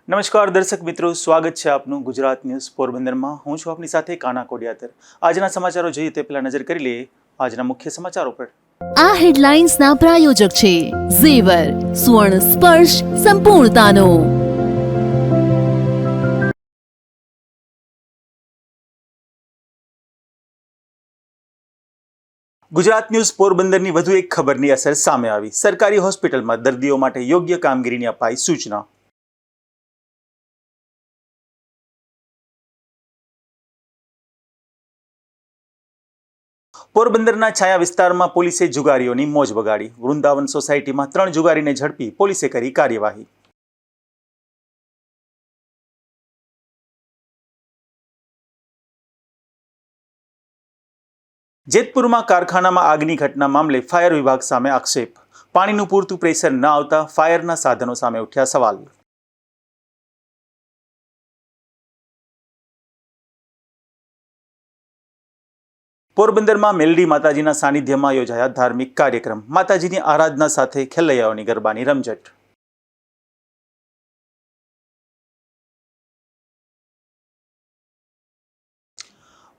નમસ્કાર દર્શક મિત્રો, સ્વાગત છે આપનું ગુજરાત ન્યૂઝ પોરબંદરમાં। હું છું આપની સાથે કાના કોડિયાતર। આજના સમાચારો જોઈએ તે પહેલા નજર કરી લઈએ આજના મુખ્ય સમાચારો પર। આ હેડલાઇન્સના પ્રાયોજક છે ઝેવર, સ્વર્ણ સ્પર્શ સંપૂર્ણતાનો। ગુજરાત ન્યૂઝ પોરબંદરની વધુ એક ખબરની અસર સામે આવી। સરકારી હોસ્પિટલમાં દર્દીઓ માટે યોગ્ય કામગીરીની અપાઈ સૂચના। પોરબંદરના છાયા વિસ્તારમાં પોલીસે જુગારીઓની મોજ બગાડી। વૃંદાવન સોસાયટીમાં 3 જુગારીને ઝડપી પોલીસે કરી કાર્યવાહી। જેતપુરમાં કારખાનામાં આગની ઘટના મામલે ફાયર વિભાગ સામે આક્ષેપ। પાણીનું પૂરતું પ્રેશર ન આવતા ફાયરના સાધનો સામે ઉઠ્યા સવાલ। પોરબંદરમાં મેલડી માતાજીના સાનિધ્યમાં યોજાયા ધાર્મિક કાર્યક્રમ। માતાજીની આરાધના સાથે ખેલૈયાઓની ગરબાની રમઝટ।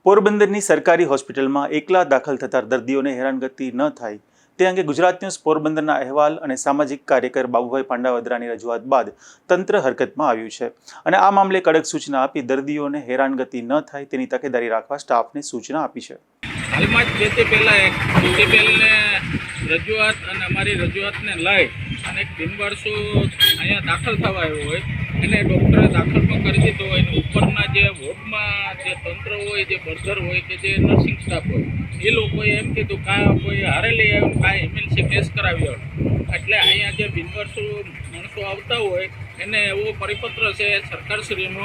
પોરબંદરની સરકારી હોસ્પિટલમાં એકલા દાખલ થતા દર્દીઓને હેરાનગતિ ન થાય તે અંગે ગુજરાત ન્યૂઝ પોરબંદરના અહેવાલ અને સામાજિક કાર્યકર બાબુભાઈ પાંડાવદરાની રજૂઆત બાદ તંત્ર હરકતમાં આવ્યું છે અને આ મામલે કડક સૂચના આપી દર્દીઓને હેરાનગતિ ન થાય તેની તકેદારી રાખવા સ્ટાફને સૂચના આપી છે। હાલમાં જ તે પહેલાં રજૂઆત અને અમારી રજૂઆતને લઈ અને એક બિનવારસુ અહીંયા દાખલ થવા આવ્યો હોય એને ડૉક્ટરે દાખલ પણ કરી દીધો હોય અને ઉપરના જે વોર્ડમાં જે તંત્ર હોય, જે બર્ધર હોય કે જે નર્સિંગ સ્ટાફ હોય એ લોકોએ એમ કીધું કોઈ હારે લઈ આવ્યો, કાંઈ એમએલસી કેસ કરાવ્યો। એટલે અહીંયા જે બિનવારસુ માણસો આવતા હોય એને એવો પરિપત્ર છે સરકારશ્રીનો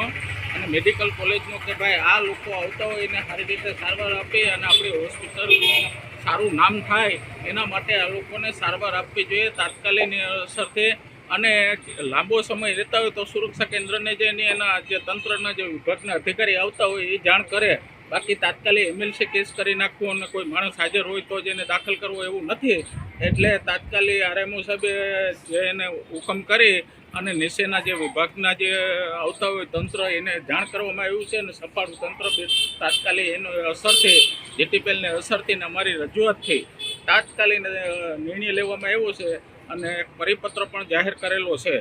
અને મેડિકલ કોલેજનો કે ભાઈ આ લોકો આવતા હોય એને સારી રીતે સારવાર આપી અને આપણી હોસ્પિટલનું સારું નામ થાય એના માટે આ લોકોને સારવાર આપવી જોઈએ તાત્કાલિક અસરથી। અને લાંબો સમય રહેતા હોય તો સુરક્ષા કેન્દ્રને જે એના જે તંત્રના જે વિભાગના અધિકારી આવતા હોય એ જાણ કરે। બાકી તાત્કાલિક એમએલસી કેસ કરી નાખવું અને કોઈ માણસ હાજર હોય તો જ એને દાખલ કરવો એવું નથી। એટલે તાત્કાલિક આરએમઓ સાહેબે જે એને હુકમ કરી અને નીચેના જે વિભાગના જે આવતા હોય તંત્ર એને જાણ કરવામાં આવ્યું છે અને સફાળું તંત્ર તાત્કાલિક એનો અસરથી જેટીપીએલની અસરથી ને અમારી રજૂઆતથી તાત્કાલિક નિર્ણય લેવામાં આવ્યો છે અને એક પરિપત્ર પણ જાહેર કરેલો છે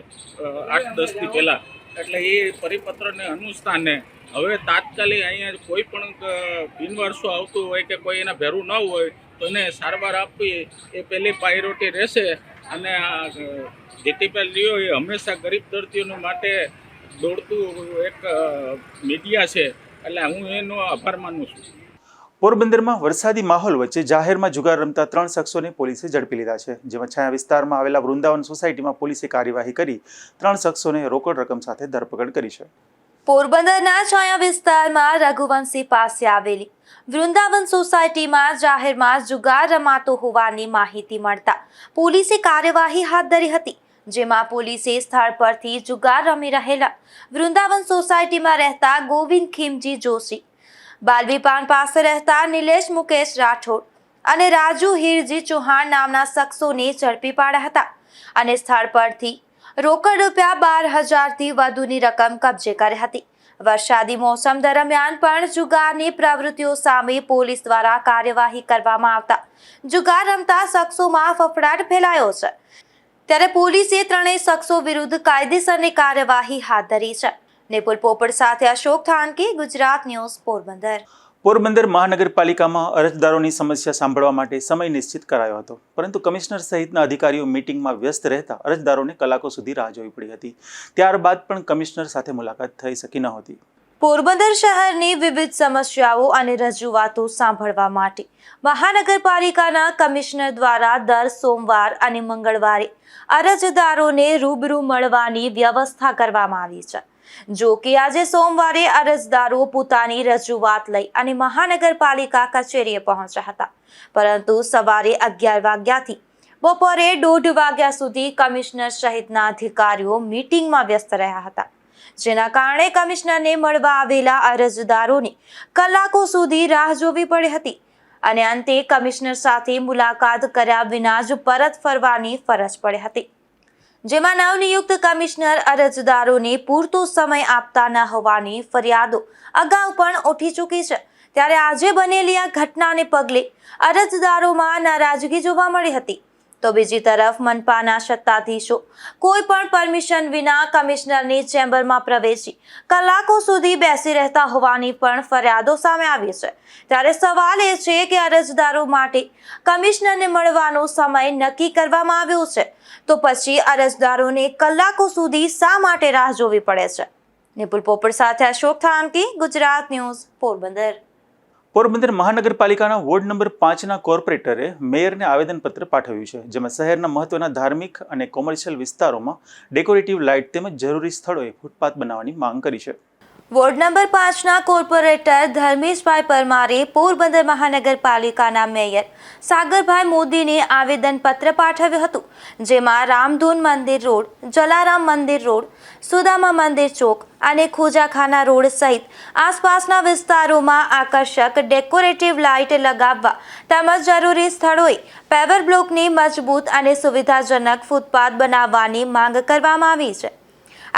8-10 દી પહેલાં। એટલે એ પરિપત્રને અનુસ્થાને હવે તાત્કાલિક અહીંયા કોઈ પણ બિનવારસુ આવતું હોય કે કોઈ એના ભેરું ન હોય તો એને સારવાર આપવી એ પહેલી પ્રાયોરિટી રહેશે। અને જેટીપીએલ રિયો એ હંમેશા ગરીબ દર્દીઓને માટે દોડતું એક મીડિયા છે એટલે હું એનો આભાર માનું છું। પોરબંદરમાં વરસાદી માહોલ વચ્ચે જાહેરમાં જુગાર રમતા 3 શખ્સોને પોલીસે ઝડપી લીધા છે, જેમાં છાયા વિસ્તારમાં આવેલા વૃંદાવન સોસાયટીમાં પોલીસે કાર્યવાહી કરી 3 શખ્સોને રોકડ રકમ સાથે ધરપકડ કરી છે। પોરબંદરના છાયા વિસ્તારમાં રઘુવંશી પાસે આવેલી વૃંદાવન સોસાયટીમાં જાહેરમાં જુગાર રમાતો હોવાની માહિતી મળતા પોલીસે કાર્યવાહી હાથ ધરી હતી, જેમાં પોલીસે સ્થળ પરથી જુગાર રમી રહેલા વૃંદાવન સોસાયટીમાં રહેતા ગોવિંદ ખીમજી જોશી, બાલવીપાન પાસે રહેતા નિલેશ મુકેશ રાઠોડ અને રાજુ હીરજી ચૌહાણ નામના શખ્સોને ઝડપી પાડ્યા હતા અને સ્થળ પરથી રોકડ ₹12,000થી વધુની રકમ કબજે કરી હતી। વરસાદી મોસમ દરમિયાન પણ જુગારની પ્રવૃત્તિઓ સામે પોલીસ દ્વારા કાર્યવાહી કરવામાં આવતા જુગાર રમતા શખ્સોમાં ફફડાટ ફેલાયો છે, ત્યારે પોલીસે 3 શખ્સો વિરુદ્ધ કાયદેસરની કાર્યવાહી હાથ ધરી છે। નિપુલ પોપટ સાથે અશોક થાનકી, ગુજરાત ન્યૂઝ પોરબંદર। પોરબંદર મહાનગરપાલિકામાં અરજદારોની સમસ્યા સાંભળવા માટે સમય નિશ્ચિત કરાયો હતો, પરંતુ કમિશનર સહિતના અધિકારીઓ મીટિંગમાં વ્યસ્ત રહેતા અરજદારોને કલાકો સુધી રાહ જોવી પડી હતી। ત્યારબાદ પણ કમિશનર સાથે મુલાકાત થઈ શકી નહોતી। પોરબંદર શહેરની વિવિધ સમસ્યાઓ અને રજૂઆતો સાંભળવા માટે મહાનગરપાલિકાના કમિશનર દ્વારા દર સોમવાર અને મંગળવારે અરજદારોને રૂબરૂ મળવાની વ્યવસ્થા કરવામાં આવી છે। જો કે આજે સોમવારે અરજદારો પોતાની રજૂઆત લઈ અને મહાનગરપાલિકા કચેરીએ પહોંચ્યા હતા, પરંતુ સવારે 11 વાગ્યાથી બપોરે 1:30 વાગ્યા સુધી કમિશનર સહિતના અધિકારીઓ મીટિંગમાં વ્યસ્ત રહ્યા હતા, જેના કારણે કમિશનરને મળવા આવેલા અરજદારોને કલાકો સુધી રાહ જોવી પડી હતી અને અંતે કમિશનર સાથે મુલાકાત કર્યા વિના જ પરત ફરવાની ફરજ પડી હતી। જેમાં નવનિયુક્ત કમિશનર અરજદારોને પૂરતો સમય આપતા ન હોવાની ફરિયાદો અગાઉ પણ ઉઠી ચૂકી છે. ત્યારે આજે બનેલી આ ઘટનાને પગલે અરજદારોમાં નારાજગી જોવા મળી હતી. તો બીજી તરફ મનપાના સત્તાધીશો કોઈ પણ પરમિશન વિના કમિશનરની ચેમ્બરમાં પ્રવેશી કલાકો સુધી બેસી રહેતા હોવાની પણ ફરિયાદો સામે આવી છે. ત્યારે સવાલ એ છે કે અરજદારો માટે કમિશનરને મળવાનો સમય નક્કી કરવામાં આવ્યો છે, તો પછી અરજદારોને કલાકો સુધી શા માટે રાહ જોવી પડે છે? નિપુલ પોપટ સાથે અશોક થાનકી, ગુજરાત ન્યૂઝ, પોરબંદર. પોરબંદર મહાનગરપાલિકાના વોર્ડ નંબર 5ના કોર્પોરેટરે મેયરને આવેદનપત્ર પાઠવ્યું છે, જેમાં શહેરના મહત્વના ધાર્મિક અને કોમર્શિયલ વિસ્તારોમાં ડેકોરેટિવ લાઇટ તેમજ જરૂરી સ્થળોએ ફૂટપાથ બનાવવાની માંગ કરી છે. વોર્ડ નંબર 5ના કોર્પોરેટર ધર્મેશભાઈ પરમારે પોરબંદર મહાનગરપાલિકાના મેયર સાગરભાઈ મોદીને આવેદનપત્ર પાઠવ્યું હતું, જેમાં રામધૂન મંદિર રોડ, જલારામ મંદિર રોડ, સુદામા મંદિર ચોક અને ખોજાખાના રોડ સહિત આસપાસના વિસ્તારોમાં આકર્ષક ડેકોરેટિવ લાઇટ લગાવવા તેમજ જરૂરી સ્થળોએ પેવર બ્લોકની મજબૂત અને સુવિધાજનક ફૂટપાથ બનાવવાની માંગ કરવામાં આવી છે.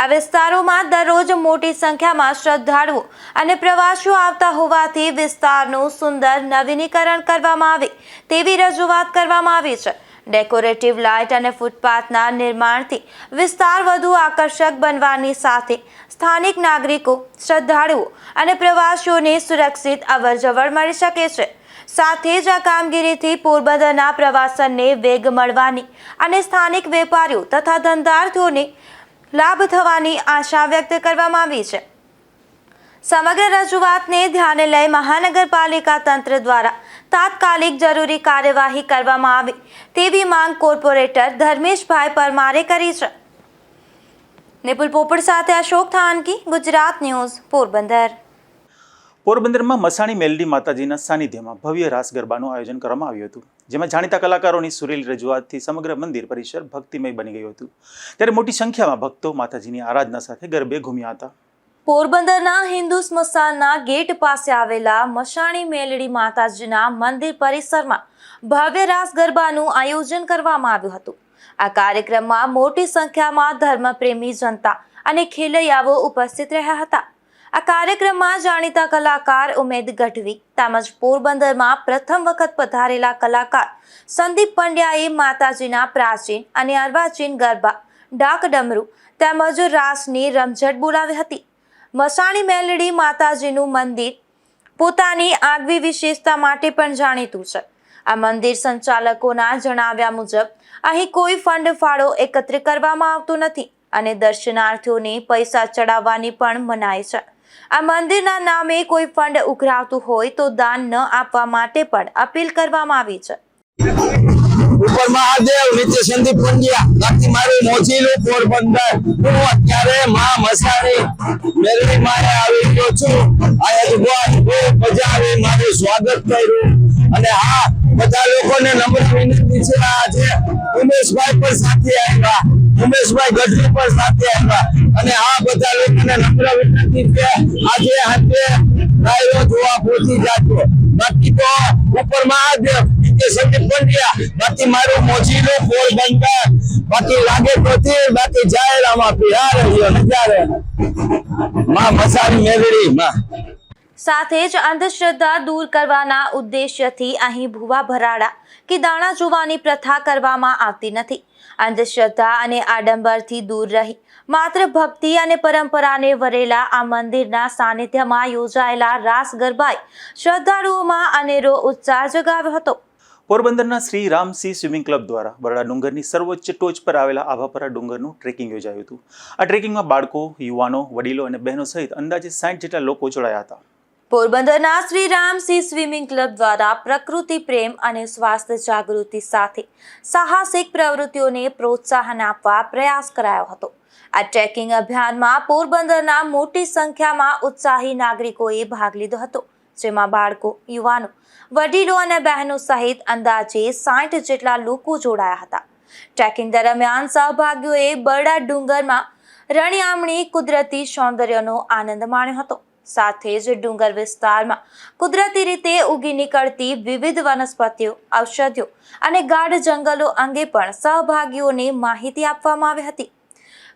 આ વિસ્તારોમાં દરરોજ મોટી સંખ્યામાં શ્રદ્ધાળુઓ અને પ્રવાસીઓ આવતા હોવાથી વિસ્તારનું સુંદર નવીનીકરણ કરવામાં આવે તેવી રજૂઆત કરવામાં આવી છે. ડેકોરેટિવ લાઇટ અને ફૂટપાથના નિર્માણથી વિસ્તાર વધુ આકર્ષક બનવાની સાથે સ્થાનિક નાગરિકો, શ્રદ્ધાળુઓ અને પ્રવાસીઓને સુરક્ષિત અવરજવર મળી શકે છે. સાથે જ આ કામગીરીથી પોરબંદરના પ્રવાસનને વેગ મળવાની અને સ્થાનિક વેપારીઓ તથા ધંધાર્થીઓને લાભ થવાની આશા વ્યક્ત કરવામાં આવી છે. સમગ્ર રજૂઆતને ધ્યાને લઈ મહાનગરપાલિકા તંત્ર દ્વારા તાત્કાલિક જરૂરી કાર્યવાહી કરવામાં આવે તેવી માંગ કોર્પોરેટર ધર્મેશભાઈ પરમારે કરી છે. નિપુલ પોપટ સાથે અશોક થાનકી, ગુજરાત ન્યૂઝ, પોરબંદર. પોરબંદરમાં મસાણી મેલડી માતાજીના સાનિધ્યમાં ભવ્ય રાસ ગરબાનું આયોજન કરવામાં આવ્યું હતું, જેમાં જાણીતા કલાકારોની સુરેલી રજૂઆતથી સમગ્ર મંદિર પરિસર ભક્તિમય બની ગયું હતું. ત્યારે મોટી સંખ્યામાં ભક્તો માતાજીની આરાધના સાથે ગરબે ઘૂમ્યા હતા. પોરબંદરના હિન્દુ સ્મશાનના ગેટ પાસે આવેલા મસાણી મેલડી માતાજીના મંદિર પરિસરમાં ભવ્ય રાસ ગરબાનું આયોજન કરવામાં આવ્યું હતું. આ કાર્યક્રમમાં મોટી સંખ્યામાં ધર્મપ્રેમી જનતા અને ખેલૈયાઓ ઉપસ્થિત રહ્યા હતા. આ કાર્યક્રમમાં જાણીતા કલાકાર ઉમેદ ગઢવી તેમજ પોરબંદરમાં પ્રથમ વખત પધારેલા કલાકાર સંદીપ પંડ્યાએ માતાજીના પ્રાચીન અને અર્વાચીન ગરબા, ડાક ડમરૂ તેમજ રાસની રમઝટ બોલાવી હતી. મસાણી મેલડી માતાજીનું મંદિર પોતાની આગવી વિશેષતા માટે પણ જાણીતું છે. આ મંદિર સંચાલકોના જણાવ્યા મુજબ અહીં કોઈ ફંડ ફાળો એકત્રિત કરવામાં આવતો નથી અને દર્શનાર્થીઓને પૈસા ચડાવવાની પણ મનાઈ છે. આ મંદિરના નામે કોઈ ફંડ ઉઘરાવતું હોય તો દાન ન આપવા માટે પણ અપીલ કરવામાં આવી છે. ઉપર મહાદેવ, નીચે સંદીપ પંડ્યા, બાકી મારું મોજીલું પોરબંદર. હું અત્યારે માં મસાણી મેલડી માં આવી ગયો છું. આ બહુ મજા આવી, મારું સ્વાગત કર્યું અને હા, બધા લોકોને નમ્ર વિનંતી છે. આજે ઉમેશભાઈ પણ સાથે આવ્યા, ઉમેશભાઈ ગઢવી પણ સાથે આવ્યા અને આ બધા લોકોને નમ્ર વિનંતી છે, આજે હાથે રાયરો જોવા પહોંચી જાજો. બાકી તો ઉપર મહાદેવ, નીચે સંદીપ પંડ્યા, બાકી મારું મોજીલું પોરબંદર. બાકી લાગે તો બાકી જાહેરામાં બિહાર રહ્યો નજારે માં મસાણી મેલડી માં. સાથે જ અંધશ્રદ્ધા દૂર કરવાના ઉદ્દેશ્યથી અહીં ભૂવા ભરાડા કે દાણા જોવાની પ્રથા કરવામાં આવતી નથી. અંધશ્રદ્ધા અને આડંબરથી દૂર રહી માત્ર ભક્તિ અને પરંપરાને વરેલા આ મંદિરના સાનિધ્યમાં યોજાયેલા રાસ ગરબાએ શ્રદ્ધાળુઓમાં અનેરો ઉત્સાહ જગાવ્યો હતો. પોરબંદરના શ્રી રામસિંહ સ્વિમિંગ ક્લબ દ્વારા બરડા ડુંગરની સર્વોચ્ચ ટોચ પર આવેલા આભાપરા ડુંગરનું ટ્રેકિંગ યોજાયું હતું. આ ટ્રેકિંગમાં બાળકો, યુવાનો, વડીલો અને બહેનો સહિત અંદાજે 60 જેટલા લોકો જોડાયા હતા. પોરબંદરના શ્રી રામસિંહ સ્વિમિંગ ક્લબ દ્વારા પ્રકૃતિ પ્રેમ અને સ્વાસ્થ્ય જાગૃતિ સાથે સાહસિક પ્રવૃત્તિઓને પ્રોત્સાહન આપવા પ્રયાસ કરાયો હતો. આ ટ્રેકિંગ અભિયાનમાં પોરબંદરના મોટી સંખ્યામાં ઉત્સાહી નાગરિકોએ ભાગ લીધો હતો, જેમાં બાળકો, યુવાનો, વડીલો અને બહેનો સહિત અંદાજે 60 જેટલા લોકો જોડાયા હતા. ટ્રેકિંગ દરમિયાન સહભાગીઓએ બરડા ડુંગરમાં રણિયામણી કુદરતી સૌંદર્યનો આનંદ માણ્યો હતો. સાથે જ ડુંગર વિસ્તારમાં કુદરતી રીતે ઉગી નીકળતી વિવિધ વનસ્પતિઓ, ઔષધિઓ અને ગાઢ જંગલો અંગે પણ સહભાગીઓને માહિતી આપવામાં આવી હતી.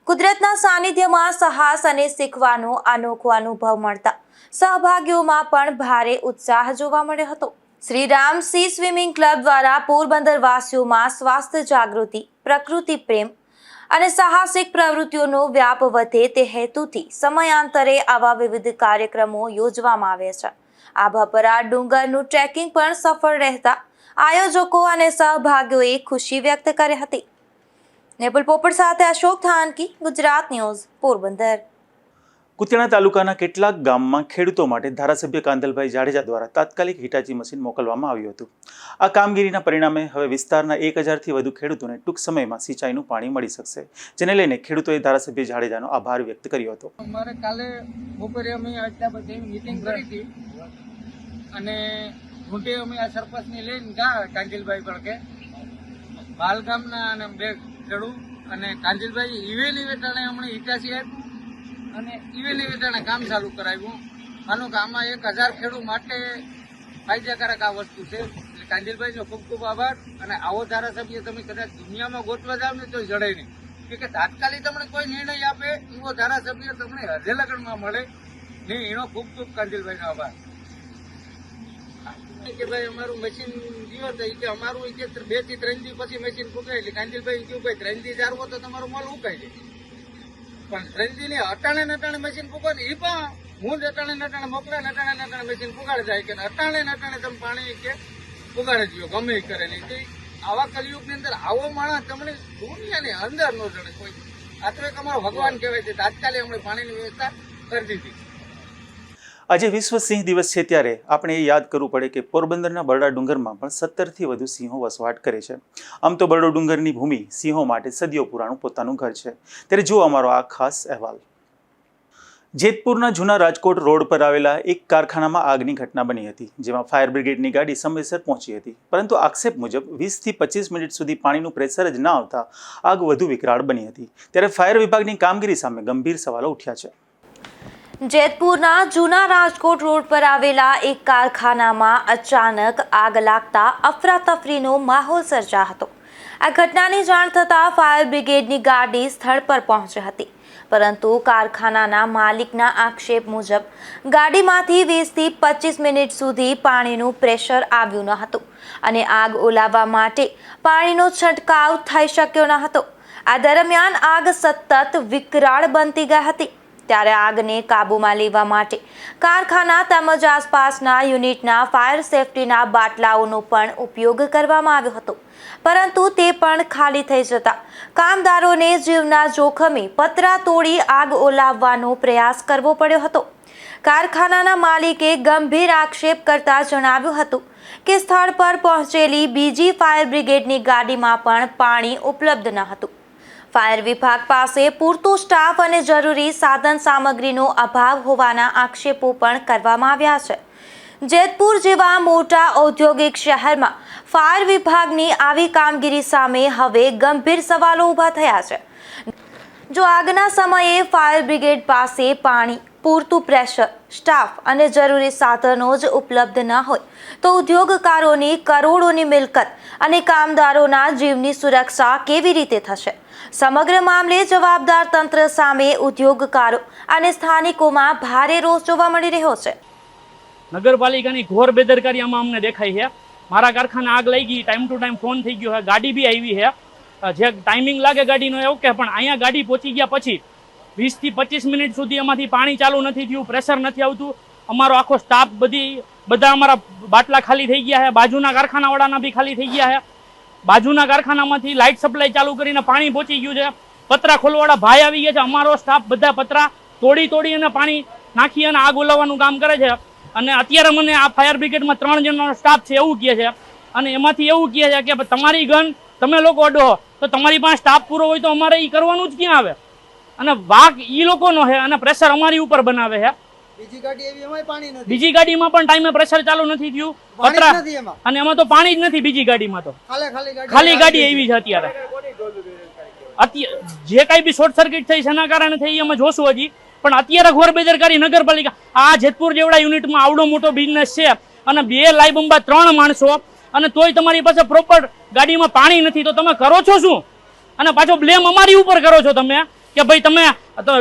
કુદરતના સાનિધ્યમાં સાહસ અને શીખવાનો અનોખો અનુભવ મળતા સહભાગીઓમાં પણ ભારે ઉત્સાહ જોવા મળ્યો હતો. Shri Ram C swimming club દ્વારા પોરબંદર વાસીઓમાં સ્વાસ્થ્ય જાગૃતિ, પ્રકૃતિ પ્રેમ અને સાહસિક પ્રવૃત્તિઓનો વ્યાપ વધે તે હેતુથી સમયાંતરે આવા વિવિધ કાર્યક્રમો યોજવામાં આવે છે. આ ભપરા ડુંગરનું ટ્રેકિંગ પણ સફળ રહેતા આયોજકો અને સહભાગીઓએ ખુશી વ્યક્ત કરી હતી. નેપુલ પોપટ સાથે અશોક થાનકી, ગુજરાત ન્યૂઝ, પોરબંદર. કુતિયાણા તાલુકાના કેટલાક ગામમાં ખેડૂતો માટે ધારાસભ્ય કાંદલભાઈ જાડેજા દ્વારા તાત્કાલિક હિટાચી મશીન મોકલવામાં આવ્યું હતું. આ કામગીરીના પરિણામે હવે વિસ્તારના 1000થી વધુ ખેડૂતોને ટૂંક સમયમાં સિંચાઈનું પાણી મળી શકશે, જેને લઈને ખેડૂતોએ ધારાસભ્ય જાડેજાનો આભાર વ્યક્ત કર્યો હતો. અમારે કાલે બપોરે અમે આટલા બધી મીટિંગ કરી હતી અને મોટી અમે આ સરપંચની લઈને ગયા કાંજલભાઈ પડકે બાલગામના અને બે ખેડૂત અને કાંજલભાઈ ઇવેલી વેટાણે હમણાં હિટાચી અને ઇવેલી વેટાણે કામ ચાલુ કરાવ્યું. આનું કે આમાં 1000 ખેડૂત માટે ફાયદાકારક આ વસ્તુ છે. એટલે કાંજલભાઈનો ખૂબ ખૂબ આભાર. અને આવો ધારાસભ્ય તમે કદાચ દુનિયામાં ગોતવા જાવ ને તો જડાય નહીં, કે તાત્કાલિક તમને કોઈ નિર્ણય આપે એવો ધારાસભ્ય તમને હજે લગનમાં મળે નહીં. એનો ખૂબ ખૂબ કાંજલભાઈનો આભાર. કે ભાઈ અમારું મશીન જીવો તો કે અમારું 2 થી 3 દી પછી મશીન ફૂકાય. એટલે કાંજલભાઈ કહ્યું ભાઈ 3 દી જાળવો તો તમારો માલ ઉકાઈ જાય, પણ 3 દી ને અટાણે મશીન ફૂકો ને એ પણ હું જ અટાણે મોકલે અટાણે મશીન ફુગાડ જાય કે અટાણે તમે પાણી કે ફુગાડે જ ગમે કરે નહીં. તો આવા કલયુગની અંદર આવો માણસ તમને દુનિયાની અંદર ન જણે કોઈ. આ તો એક અમારો ભગવાન કહેવાય છે. તાત્કાલિક અમને પાણીની વ્યવસ્થા કરી દીધી. આજે વિશ્વ સિંહ દિવસ છે, ત્યારે આપણે એ યાદ કરવું પડે કે પોરબંદરના બરડા ડુંગરમાં પણ 17થી વધુ સિંહો વસવાટ કરે છે. આમ તો બરડો ડુંગરની ભૂમિ સિંહો માટે સદીઓ પુરાણું પોતાનું ઘર છે. ત્યારે જુઓ અમારો આ ખાસ અહેવાલ. જેતપુરના જૂના રાજકોટ રોડ પર આવેલા એક કારખાનામાં આગની ઘટના બની હતી, જેમાં ફાયર બ્રિગેડની ગાડી સમયસર પહોંચી હતી, પરંતુ આક્ષેપ મુજબ 20થી 25 મિનિટ સુધી પાણીનું પ્રેશર જ ન આવતા આગ વધુ વિકરાળ બની હતી. ત્યારે ફાયર વિભાગની કામગીરી સામે ગંભીર સવાલો ઉઠ્યા છે. જેતપુરના જૂના રાજકોટ રોડ પર આવેલા એક કારખાનામાં અચાનક આગ લાગતા અફરાતફરીનો માહોલ સર્જાયો હતો. આ ઘટનાની જાણ થતાં ફાયર બ્રિગેડની ગાડી સ્થળ પર પહોંચી હતી, પરંતુ કારખાનાના માલિકના આક્ષેપ મુજબ ગાડીમાંથી 20થી 25 મિનિટ સુધી પાણીનું પ્રેશર આવ્યું ન હતું અને આગ ઓલાવવા માટે પાણીનો છંટકાવ થઈ શક્યો ન હતો. આ દરમિયાન આગ સતત વિકરાળ બનતી ગઈ હતી. ત્યારે આગને કાબૂમાં લેવા માટે કારખાના તેમજ આસપાસના યુનિટના ફાયર સેફટીના બાટલાઓનો પણ ઉપયોગ કરવામાં આવ્યો હતો, પરંતુ તે પણ ખાલી થઈ જતા કામદારોને જીવના જોખમે પતરા તોડી આગ ઓલાવવાનો પ્રયાસ કરવો પડ્યો હતો. કારખાનાના માલિકે ગંભીર આક્ષેપ કરતા જણાવ્યું હતું કે સ્થળ પર પહોંચેલી બીજી ફાયર બ્રિગેડની ગાડીમાં પણ પાણી ઉપલબ્ધ ન હતું. ફાયર વિભાગ પાસે પૂરતો સ્ટાફ અને જરૂરી સાધન સામગ્રીનો અભાવ હોવાના આક્ષેપો પણ કરવામાં આવ્યા છે. જેતપુર જેવા મોટા ઔદ્યોગિક શહેરમાં ફાયર વિભાગની આવી કામગીરી સામે હવે ગંભીર સવાલો ઊભા થયા છે. જો આગના સમયે ફાયર બ્રિગેડ પાસે પાણી, પૂરતું પ્રેશર, સ્ટાફ અને જરૂરી સાધનો જ ઉપલબ્ધ ન હોય તો ઉદ્યોગકારોની કરોડોની મિલકત અને કામદારોના જીવની સુરક્ષા કેવી રીતે થશે? સમગ્ર મામલે જવાબદાર તંત્ર સામે ઉદ્યોગકારો અને સ્થાનિકોમાં ભારે રોષ જોવા મળી રહ્યો છે. નગરપાલિકાની ઘોર બેદરકારી આમાં અમને દેખાય છે. મારા કારખાના આગ લાગી, ટાઈમ ટુ ટાઈમ ફોન થઈ ગયો છે, ગાડી બી આવી છે, જે ટાઈમિંગ લાગે ગાડીનો એવું કે, પણ અહીંયા ગાડી પહોંચી ગયા પછી 20 થી 25 મિનિટ સુધી એમાંથી પાણી ચાલુ નથી થયું, પ્રેશર નથી આવતું. અમારો આખો સ્ટાફ બધા અમારા બાટલા ખાલી થઈ ગયા છે. બાજુના કારખાનાવાળાના બી ખાલી થઈ ગયા છે. બાજુના કારખાનામાંથી લાઇટ સપ્લાય ચાલુ કરીને પાણી પહોંચી ગયું છે. પતરા ખોલવાળા ભાઈ આવી ગયા છે. અમારો સ્ટાફ બધા પતરા તોડી અને પાણી નાખી અને આગ ઓલાવવાનું કામ કરે છે. અને અત્યારે મને આ ફાયર બ્રિગેડમાં 3 જણનો સ્ટાફ છે એવું કહે છે, અને એમાંથી એવું કહે છે કે તમારી ગન તમે લોકો અડો તો તમારી પાસે સ્ટાફ પૂરો હોય તો અમારે એ કરવાનું જ ક્યાં આવે? અને વાક એ લોકોનો છે અને પ્રેશર અમારી ઉપર બનાવે છે. બીજી ગાડીમાં પણ ટાઈમે પ્રેશર ચાલુ નથી થયું, પતરા અને એમાં તો પાણી જ નથી. બીજી ગાડીમાં તો ખાલી ગાડી આવી છે. અત્યારે જે કઈ બી શોર્ટ સર્કિટ થઈ શેના કારણે થઈ અમે જોશું હજી, પણ અત્યારે ઘોર બેદરકારી નગરપાલિકા આ જેતપુર જેવડા યુનિટમાં આવડો મોટો બિઝનેસ છે અને 2 લાઈ બંબા 3 માણસો અને તોય તમારી પાસે પ્રોપર ગાડીમાં પાણી નથી, તો તમે કરો છો શું? અને પાછો બ્લેમ અમારી ઉપર કરો છો તમે કે ભાઈ તમે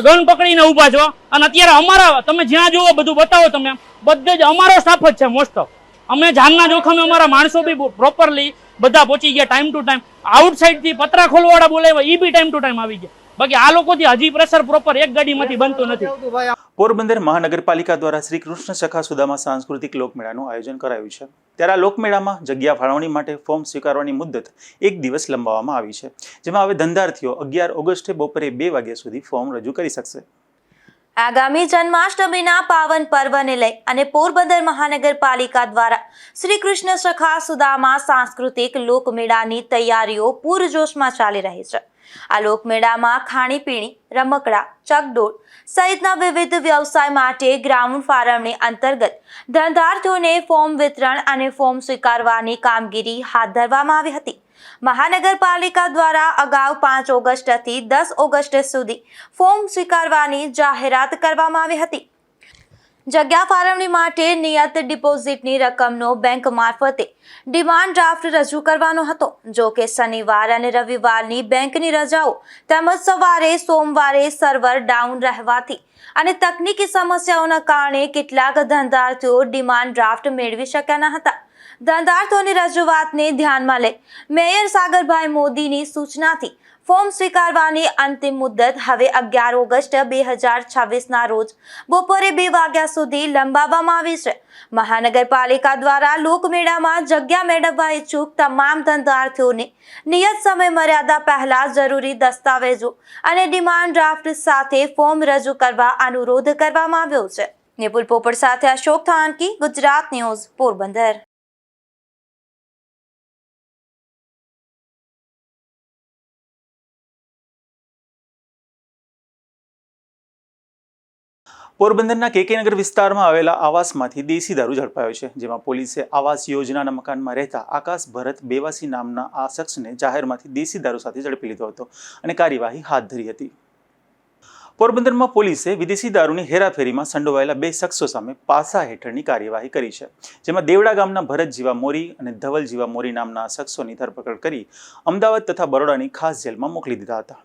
ગન પકડીને ઊભા છો અને અત્યારે અમારા તમે જ્યાં જોવો બધું બતાવો, તમે બધે જ અમારો સ્ટાફ જ છે મોસ્ટ ઓફ. અમે જાનના જોખમે અમારા માણસો બી પ્રોપરલી બધા પહોંચી ગયા ટાઈમ ટુ ટાઈમ. આઉટસાઇડથી પતરા ખોલવાવાળા બોલાવ્યા એ બી ટાઈમ ટુ ટાઈમ આવી ગયા. બાકી આ લોકોથી હજી પ્રેશર પ્રોપર એક ગાડીમાંથી બનતું નથી. પોરબંદર મહાનગરપાલિકા દ્વારા શ્રી કૃષ્ણ સખા સુદામા સાંસ્કૃતિક લોકમેળાનું આયોજન કરાયું છે. ત્યારે આ લોકમેળામાં જગ્યા ફાળવણી માટે ફોર્મ સ્વીકારવાની મુદ્દત 1 દિવસ લંબાવવામાં આવી છે, જેમાં હવે ધંધાર્થીઓ 11 ઓગસ્ટે બપોરે 2 વાગ્યા સુધી ફોર્મ રજૂ કરી શકશે. આગામી જન્માષ્ટમીના પાવન પર્વને લઈ અને પોરબંદર મહાનગરપાલિકા દ્વારા શ્રી કૃષ્ણ સખા સુદામા સાંસ્કૃતિક લોકમેળાની તૈયારીઓ પૂરજોશમાં ચાલી રહી છે. આ લોકમેળામાં ખાણીપીણી, રમકડા, ચકડોળ સહિતના વિવિધ વ્યવસાય માટે ગ્રાઉન્ડ ફાળવણી અંતર્ગત ધંધાર્થીઓને ફોર્મ વિતરણ અને ફોર્મ સ્વીકારવાની કામગીરી હાથ ધરવામાં આવી હતી. મહાનગરપાલિકા દ્વારા અગાઉ 5 ઓગસ્ટથી 10 ઓગસ્ટ સુધી ફોર્મ સ્વીકારવાની જાહેરાત કરવામાં આવી હતી. જગ્યા ફાળવણી માટે નિયત ડિપોઝિટની રકમનો બેંક મારફતે ડિમાન્ડ ડ્રાફ્ટ રજૂ કરવાનો હતો. જો કે શનિવાર અને રવિવારની બેંકની રજાઓ તેમજ સવારે સોમવારે સર્વર ડાઉન રહેવાથી અને તકનીકી સમસ્યાઓના કારણે કેટલાક ધંધાર્થીઓ ડિમાન્ડ ડ્રાફ્ટ મેળવી શક્યા ન હતા. ધંધાર્થીઓની રજૂઆતને ધ્યાનમાં લઈ મેયર સાગરભાઈ મોદીની સૂચનાથી ફોર્મ સ્વીકારવાની અંતિમ મુદત હવે 11 ઓગસ્ટ 2026ના રોજ બપોરે 2 વાગ્યા સુધી લંબાવવામાં આવી છે. મહાનગરપાલિકા દ્વારા લોકમેળામાં જગ્યા મેળવવા ઈચ્છુક તમામ ધંધાર્થીઓને નિયત સમય મર્યાદા પહેલા જરૂરી દસ્તાવેજો અને ડિમાન્ડ ડ્રાફ્ટ સાથે ફોર્મ રજૂ કરવા અનુરોધ કરવામાં આવ્યો છે. નિપુલ પોપટ સાથે અશોક થાનકી, ગુજરાત ન્યૂઝ, પોરબંદર. પોરબંદરના કેકે નગર વિસ્તારમાં આવેલા આવાસમાંથી દેશી દારૂ ઝડપાયો છે, જેમાં પોલીસે આવાસ યોજનાના મકાનમાં રહેતા આકાશ ભરત બેવાસી નામના આ શખ્સને જાહેરમાંથી દેશી દારૂ સાથે ઝડપી લીધો હતો અને કાર્યવાહી હાથ ધરી હતી. પોરબંદરમાં પોલીસે વિદેશી દારૂની હેરાફેરીમાં સંડોવાયેલા 2 શખ્સો સામે પાસા હેઠળની કાર્યવાહી કરી છે, જેમાં દેવડા ગામના ભરત જીવા મોરી અને ધવલ જીવા મોરી નામના શખ્સોની ધરપકડ કરી અમદાવાદ તથા બરોડાની ખાસ જેલમાં મોકલી દીધા હતા.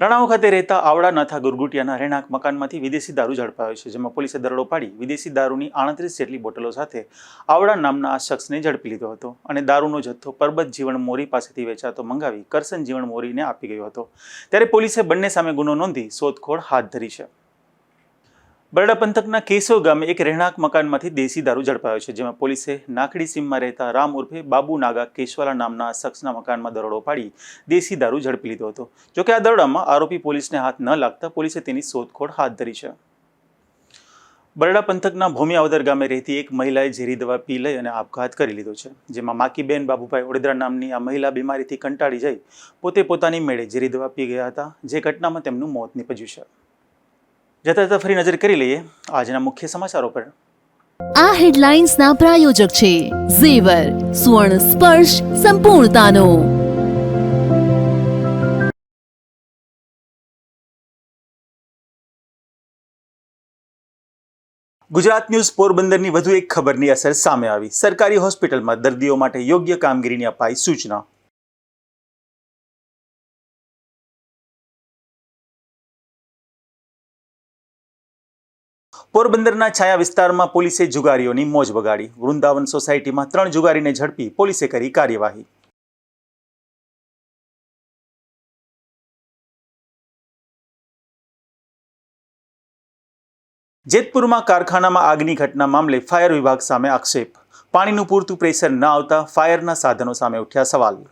રણાવ ખાતે રહેતા આવડા નાથા ગુરગુટિયાના રહેણાંક મકાનમાંથી વિદેશી દારૂ ઝડપાયો છે, જેમાં પોલીસે દરોડો પાડી વિદેશી દારૂની 38 જેટલી બોટલો સાથે આવડા નામના આ શખ્સને ઝડપી લીધો હતો અને દારૂનો જથ્થો પરબત જીવણ મોરી પાસેથી વેચાતો મંગાવી કરસન જીવણ મોરીને આપી ગયો હતો. ત્યારે પોલીસે બંને સામે ગુનો નોંધી શોધખોળ હાથ ધરી છે. બરડા પંથકના કેશવ ગામે એક રહેણાંક મકાનમાંથી દેશી દારૂ ઝડપાયો છે, જેમાં પોલીસે નાખડી સીમમાં રહેતા રામ ઉર્ફે બાબુ નાગા કેશવાલા નામના શખ્સના મકાનમાં દરોડો પાડી દેશી દારૂ ઝડપી લીધો હતો. જોકે આ દરોડામાં આરોપી પોલીસને હાથ ન લાગતા પોલીસે તેની શોધખોળ હાથ ધરી છે. બરડા પંથકના ભોમિયાવદર ગામે રહેતી એક મહિલાએ ઝેરી દવા પી લઈ અને આપઘાત કરી લીધો છે, જેમાં માકીબેન બાબુભાઈ ઓડેદરા નામની આ મહિલા બીમારીથી કંટાળી જઈ પોતે પોતાની મેળે ઝેરી દવા પી ગયા હતા, જે ઘટનામાં તેમનું મોત નીપજ્યું છે. જતા જતા ફરી નજર કરી લઈએ આજના મુખ્ય સમાચારો પર. આ હેડલાઇન્સના પ્રાયોજક છે ઝેવર, સુવર્ણ સ્પર્શ સંપૂર્ણતાનો. ગુજરાત ન્યૂઝ પોરબંદરની વધુ એક ખબરની અસર સામે આવી. સરકારી હોસ્પિટલમાં દર્દીઓ માટે યોગ્ય કામગીરીની અપાઈ સૂચના. પોરબંદરના છાયા વિસ્તારમાં પોલીસે જુગારીઓની મોજ બગાડી. વૃંદાવન સોસાયટીમાં 3 જુગારીને ઝડપી પોલીસે કરી કાર્યવાહી. જેતપુરમાં કારખાનામાં આગની ઘટના મામલે ફાયર વિભાગ સામે આક્ષેપ. પાણીનું પૂરતું પ્રેશર ન આવતા ફાયરના સાધનો સામે ઉઠ્યા સવાલ.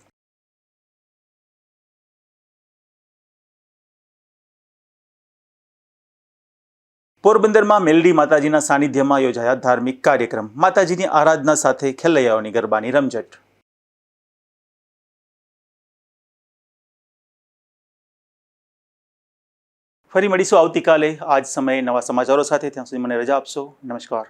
પોરબંદરમાં મેલડી માતાજીના સાનિધ્યમાં યોજાયા ધાર્મિક કાર્યક્રમ. માતાજીની આરાધના સાથે ખેલૈયાઓની ગરબાની રમઝટ. ફરી મળીશું આવતીકાલે આ જ સમયે નવા સમાચારો સાથે. ત્યાં સુધી મને રજા આપશો. નમસ્કાર.